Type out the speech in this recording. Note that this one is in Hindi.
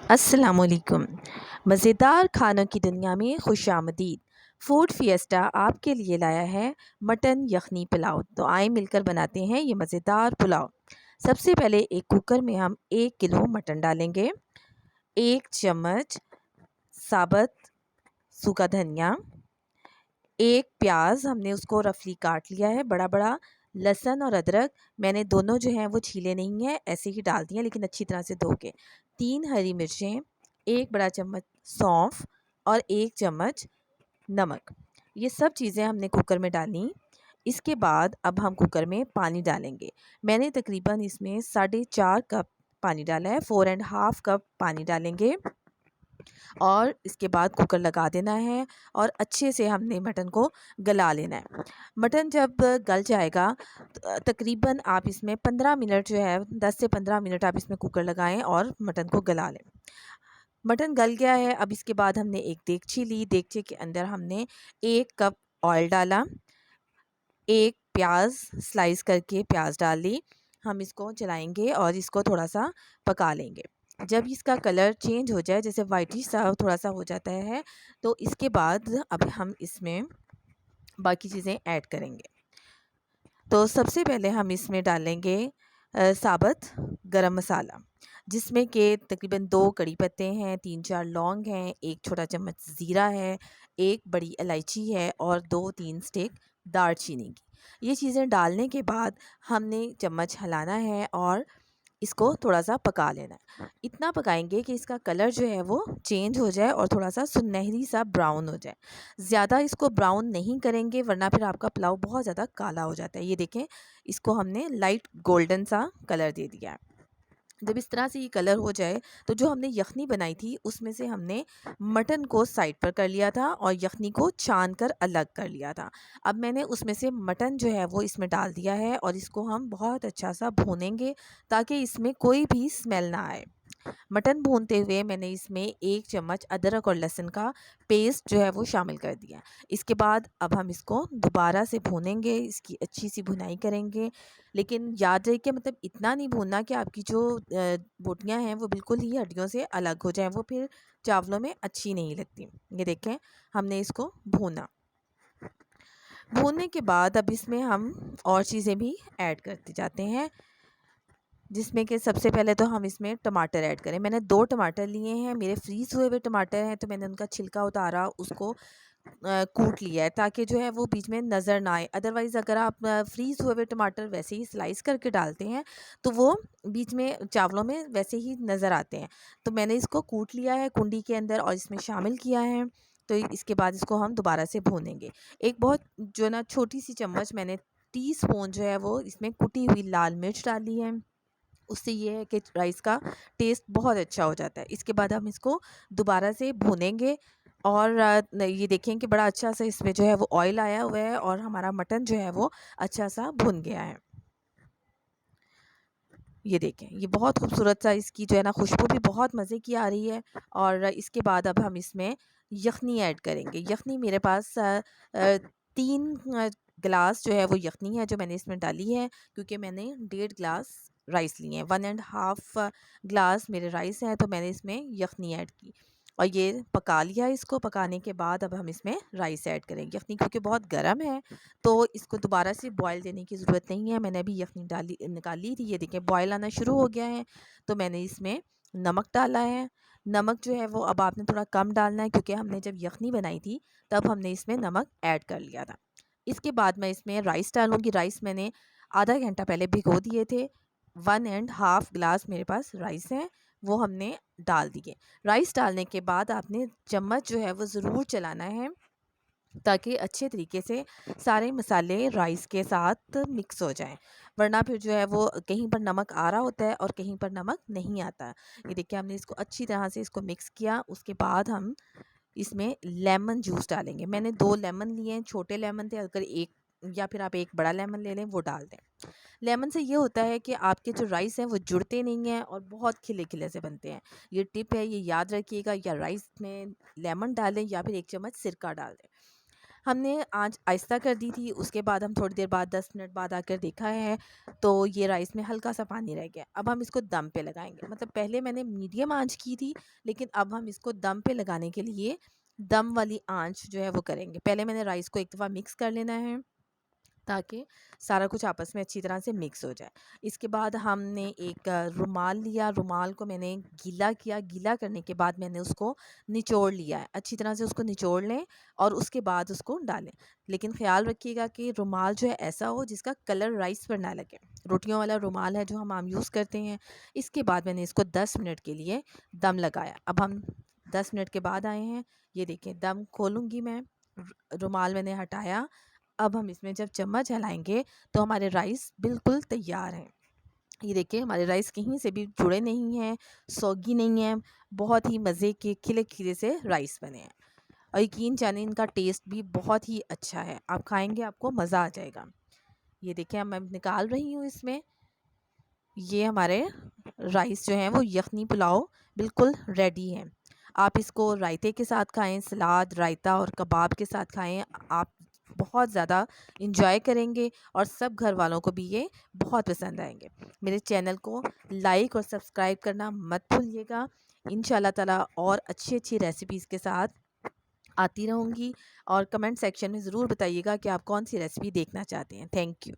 अस्सलामुअलैकुम। मज़ेदार खानों की दुनिया में खुशामदीद। फूड फिएस्टा आपके लिए लाया है मटन यखनी पुलाव। तो आए मिलकर बनाते हैं ये मज़ेदार पुलाव। सबसे पहले एक कुकर में हम 1 किलो मटन डालेंगे, 1 चम्मच साबुत सूखा धनिया, 1 प्याज हमने उसको रफली काट लिया है बड़ा बड़ा, लहसुन और अदरक मैंने दोनों जो हैं वो छीले नहीं हैं, ऐसे ही डाल दिए लेकिन अच्छी तरह से धो के, 3 हरी मिर्चें, 1 बड़ा चम्मच सौंफ और 1 चम्मच नमक। ये सब चीज़ें हमने कुकर में डाली। इसके बाद अब हम कुकर में पानी डालेंगे। मैंने तकरीबन इसमें 4.5 कप पानी डाला है, 4 एंड हाफ़ कप पानी डालेंगे और इसके बाद कुकर लगा देना है और अच्छे से हमने मटन को गला लेना है। मटन जब गल जाएगा तकरीबन आप इसमें 15 मिनट जो है 10 से 15 मिनट आप इसमें कुकर लगाएं और मटन को गला लें। मटन गल गया है। अब इसके बाद हमने एक देगची ली, देगचे के अंदर हमने 1 कप ऑयल डाला, 1 प्याज स्लाइस करके प्याज डाल ली। हम इसको चलाएंगे और इसको थोड़ा सा पका लेंगे। जब इसका कलर चेंज हो जाए, जैसे वाइटिश सा थोड़ा सा हो जाता है, तो इसके बाद अब हम इसमें बाकी चीज़ें ऐड करेंगे। तो सबसे पहले हम इसमें डालेंगे साबुत गरम मसाला, जिसमें कि तकरीबन 2 कड़ी पत्ते हैं, 3-4 लौंग हैं, 1 छोटा चम्मच ज़ीरा है, 1 बड़ी इलायची है और 2-3 स्टिक दालचीनी की। ये चीज़ें डालने के बाद हमने चम्मच हिलाना है और इसको थोड़ा-सा पका लेना है। इतना पकाएँगे कि इसका कलर जो है वो चेंज हो जाए और थोड़ा-सा सुनहरी सा ब्राउन हो जाए। ज़्यादा इसको ब्राउन नहीं करेंगे वरना फिर आपका पुलाव बहुत ज़्यादा काला हो जाता है। ये देखें, इसको हमने लाइट गोल्डन सा कलर दे दिया है। जब इस तरह से ये कलर हो जाए तो जो हमने यखनी बनाई थी उसमें से हमने मटन को साइड पर कर लिया था और यखनी को छान कर अलग कर लिया था। अब मैंने उसमें से मटन जो है वो इसमें डाल दिया है और इसको हम बहुत अच्छा सा भूनेंगे ताकि इसमें कोई भी स्मेल ना आए। मटन भूनते हुए मैंने इसमें 1 चम्मच अदरक और लहसुन का पेस्ट जो है वो शामिल कर दिया। इसके बाद अब हम इसको दोबारा से भूनेंगे, इसकी अच्छी सी भुनाई करेंगे। लेकिन याद रहे कि मतलब इतना नहीं भूनना कि आपकी जो बोटियाँ हैं वो बिल्कुल ही हड्डियों से अलग हो जाएँ, वो फिर चावलों में अच्छी नहीं लगती। ये देखें, हमने इसको भूना। भूनने के बाद अब इसमें हम और चीज़ें भी ऐड करते जाते हैं, जिसमें कि सबसे पहले तो हम इसमें टमाटर ऐड करें। मैंने 2 टमाटर लिए हैं, मेरे फ्रीज़ हुए हुए टमाटर हैं, तो मैंने उनका छिलका उतारा, उसको कूट लिया है ताकि जो है वो बीच में नज़र ना आए। अदरवाइज़ अगर आप फ्रीज़ हुए हुए टमाटर वैसे ही स्लाइस करके डालते हैं तो वो बीच में चावलों में वैसे ही नज़र आते हैं। तो मैंने इसको कूट लिया है कुंडी के अंदर और इसमें शामिल किया है। तो इसके बाद इसको हम दोबारा से भूनेंगे। एक बहुत जो ना छोटी-सी चम्मच मैंने टीस्पून जो है वो इसमें कुटी हुई लाल मिर्च डाली है। उससे ये है कि राइस का टेस्ट बहुत अच्छा हो जाता है। इसके बाद हम इसको दोबारा से भूनेंगे और ये देखें कि बड़ा अच्छा सा इसमें जो है वो ऑयल आया हुआ है और हमारा मटन जो है वो अच्छा सा भुन गया है। ये देखें, ये बहुत खूबसूरत सा इसकी जो है ना खुशबू भी बहुत मज़े की आ रही है। और इसके बाद अब हम इसमें यखनी ऐड करेंगे। यखनी मेरे पास 3 गिलास जो है वो यखनी है जो मैंने इसमें डाली है, क्योंकि मैंने 1.5 गिलास राइस लिए हैं। 1 एंड हाफ़ ग्लास मेरे राइस हैं, तो मैंने इसमें यखनी ऐड की और ये पका लिया। इसको पकाने के बाद अब हम इसमें राइस ऐड करेंगे। यखनी क्योंकि बहुत गर्म है तो इसको दोबारा से बॉयल देने की ज़रूरत नहीं है। मैंने अभी यखनी डाली निकाल ली थी, ये देखें बॉयल आना शुरू हो गया है। तो मैंने इसमें नमक डाला है। नमक जो है वो अब आपने थोड़ा कम डालना है, क्योंकि हमने जब यखनी बनाई थी तब हमने इसमें नमक ऐड कर लिया था। इसके बाद मैं इसमें राइस डालूँगी। राइस मैंने आधा घंटा पहले भिगो दिए थे। 1 एंड हाफ़ ग्लास मेरे पास राइस हैं, वो हमने डाल दिए। राइस डालने के बाद आपने चम्मच जो है वो ज़रूर चलाना है ताकि अच्छे तरीके से सारे मसाले राइस के साथ मिक्स हो जाएँ। वरना फिर जो है वो कहीं पर नमक आ रहा होता है और कहीं पर नमक नहीं आता। ये देखिए, हमने इसको अच्छी तरह से इसको मिक्स किया। उसके बाद हम इसमें लेमन जूस डालेंगे। मैंने 2 लेमन लिए हैं, छोटे लेमन थे, अगर 1 या फिर आप 1 बड़ा लेमन ले लें वो डाल दें। लेमन से ये होता है कि आपके जो राइस हैं वो जुड़ते नहीं हैं और बहुत खिले-खिले से बनते हैं। ये टिप है, ये याद रखिएगा, या राइस में लेमन डालें या फिर 1 चम्मच सिरका डाल दें। हमने आँच आहिस्ता कर दी थी, उसके बाद हम थोड़ी देर बाद 10 मिनट बाद आकर देखा है तो ये राइस में हल्का सा पानी रह गया। अब हम इसको दम पे लगाएँगे, मतलब पहले मैंने मीडियम आँच की थी, लेकिन अब हम इसको दम पे लगाने के लिए दम वाली आँच जो है वो करेंगे। पहले मैंने राइस को एक दफ़ा मिक्स कर लेना है, ताकि सारा कुछ आपस में अच्छी तरह से मिक्स हो जाए। इसके बाद हमने एक रुमाल लिया, रुमाल को मैंने गीला किया, गीला करने के बाद मैंने उसको निचोड़ लिया है। अच्छी तरह से उसको निचोड़ लें और उसके बाद उसको डालें। लेकिन ख़्याल रखिएगा कि रुमाल जो है ऐसा हो जिसका कलर राइस पर ना लगे। रोटियों वाला रुमाल है जो हम आम यूज़ करते हैं। इसके बाद मैंने इसको 10 मिनट के लिए दम लगाया। अब हम 10 मिनट के बाद आए हैं, ये देखिए दम खोलूँगी मैं, रुमाल मैंने हटाया। अब हम इसमें जब चम्मच हिलाएँगे तो हमारे राइस बिल्कुल तैयार हैं। ये देखिए हमारे राइस कहीं से भी जुड़े नहीं हैं, सौगी नहीं हैं, बहुत ही मज़े के खिले-खिले से राइस बने हैं। और यकीन जानिए इनका टेस्ट भी बहुत ही अच्छा है, आप खाएँगे आपको मज़ा आ जाएगा। ये देखिए अब मैं निकाल रही हूँ इसमें, ये हमारे राइस जो हैं वो यखनी पुलाव बिल्कुल रेडी हैं। आप इसको रायते के साथ खाएँ, सलाद, रायता और कबाब के साथ खाएँ, आप बहुत ज़्यादा एंजॉय करेंगे और सब घर वालों को भी ये बहुत पसंद आएँगे। मेरे चैनल को लाइक और सब्सक्राइब करना मत भूलिएगा। इंशाल्लाह ताला और अच्छी-अच्छी रेसिपीज़ के साथ आती रहूँगी, और कमेंट सेक्शन में ज़रूर बताइएगा कि आप कौन-सी रेसिपी देखना चाहते हैं। Thank you.